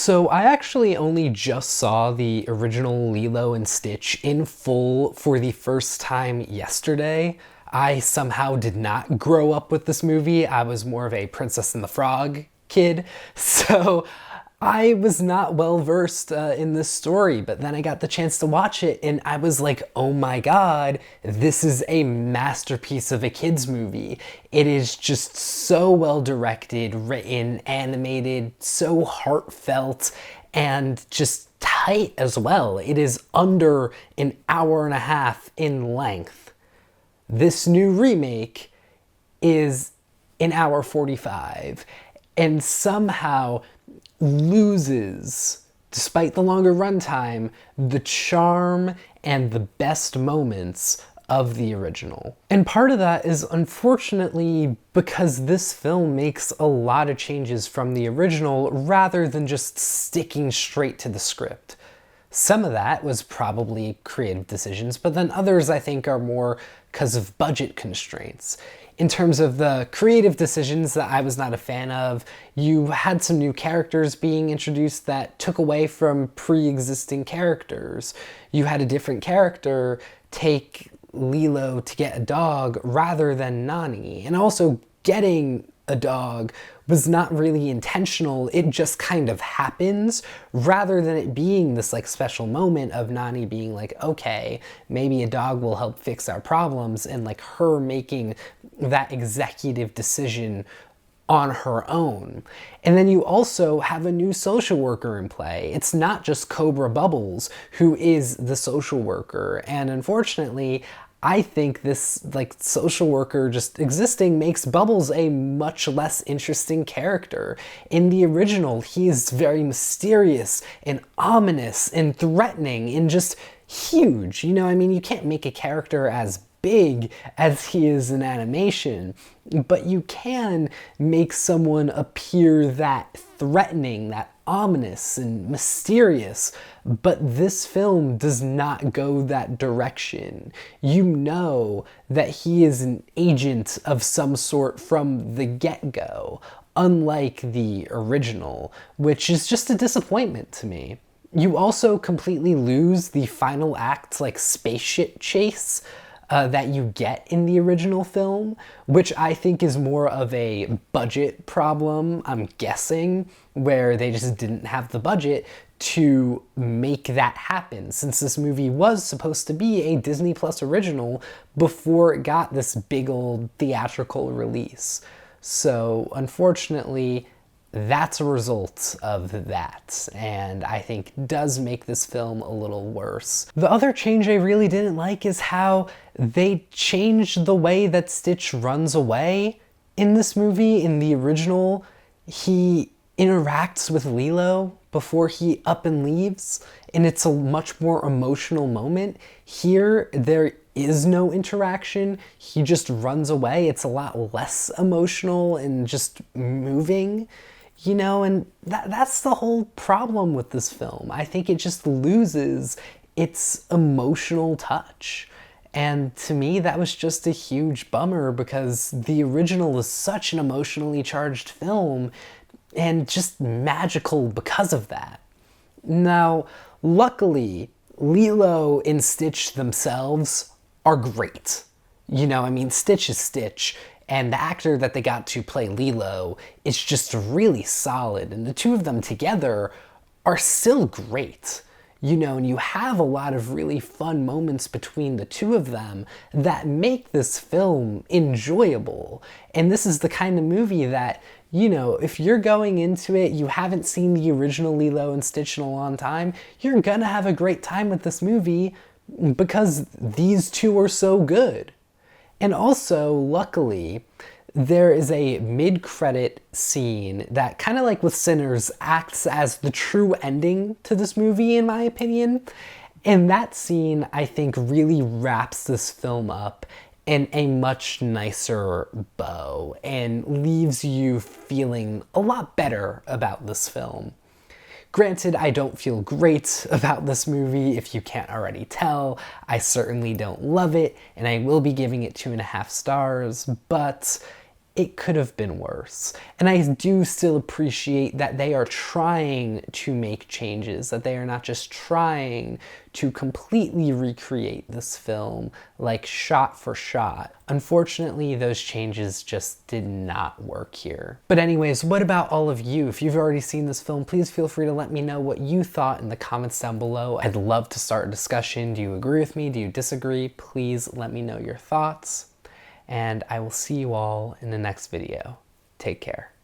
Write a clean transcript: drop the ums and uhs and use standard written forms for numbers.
So I actually only just saw the original Lilo and Stitch in full for the first time yesterday. I somehow did not grow up with this movie. I was more of a Princess and the Frog kid, so I was not well versed in this story, but then I got the chance to watch it and I was like, oh my god, this is a masterpiece of a kid's movie. It is just so well directed, written, animated, so heartfelt, and just tight as well. It is under an hour and a half in length. This new remake is an hour 45 and somehow loses, despite the longer runtime, the charm and the best moments of the original. And part of that is unfortunately because this film makes a lot of changes from the original rather than just sticking straight to the script. Some of that was probably creative decisions, but then others I think are more because of budget constraints. In terms of the creative decisions that I was not a fan of, you had some new characters being introduced that took away from pre-existing characters. You had a different character take Lilo to get a dog rather than Nani. And also getting a dog was not really intentional, it just kind of happens, rather than it being this like special moment of Nani being like, okay, maybe a dog will help fix our problems, and like her making that executive decision on her own. And then you also have a new social worker in play. It's not just Cobra Bubbles who is the social worker, and unfortunately I think this like social worker just existing makes Bubbles a much less interesting character. In the original, he is very mysterious and ominous and threatening and just huge. You know, I mean, you can't make a character as big as he is in animation, but you can make someone appear that threatening, that ominous and mysterious, but this film does not go that direction. You know that he is an agent of some sort from the get-go, unlike the original, which is just a disappointment to me. You also completely lose the final act, like spaceship chase, that you get in the original film, which I think is more of a budget problem, I'm guessing, where they just didn't have the budget to make that happen, since this movie was supposed to be a Disney Plus original before it got this big old theatrical release. So unfortunately, that's a result of that, and I think does make this film a little worse. The other change I really didn't like is how they changed the way that Stitch runs away in this movie. In the original, he interacts with Lilo before he up and leaves, and it's a much more emotional moment. Here, there is no interaction. He just runs away. It's a lot less emotional and just moving. You know, and that's the whole problem with this film. I think it just loses its emotional touch. And to me, that was just a huge bummer because the original is such an emotionally charged film and just magical because of that. Now, luckily, Lilo and Stitch themselves are great. You know, I mean, Stitch is Stitch. And the actor that they got to play Lilo is just really solid. And the two of them together are still great. You know, and you have a lot of really fun moments between the two of them that make this film enjoyable. And this is the kind of movie that, you know, if you're going into it, you haven't seen the original Lilo and Stitch in a long time, you're gonna have a great time with this movie because these two are so good. And also, luckily, there is a mid-credit scene that, kind of like with Sinners, acts as the true ending to this movie, in my opinion. And that scene, I think, really wraps this film up in a much nicer bow and leaves you feeling a lot better about this film. Granted, I don't feel great about this movie, if you can't already tell. I certainly don't love it, and I will be giving it 2.5 stars, but it could have been worse. And I do still appreciate that they are trying to make changes, that they are not just trying to completely recreate this film, like shot for shot. Unfortunately, those changes just did not work here. But anyways, what about all of you? If you've already seen this film, please feel free to let me know what you thought in the comments down below. I'd love to start a discussion. Do you agree with me? Do you disagree? Please let me know your thoughts. And I will see you all in the next video. Take care.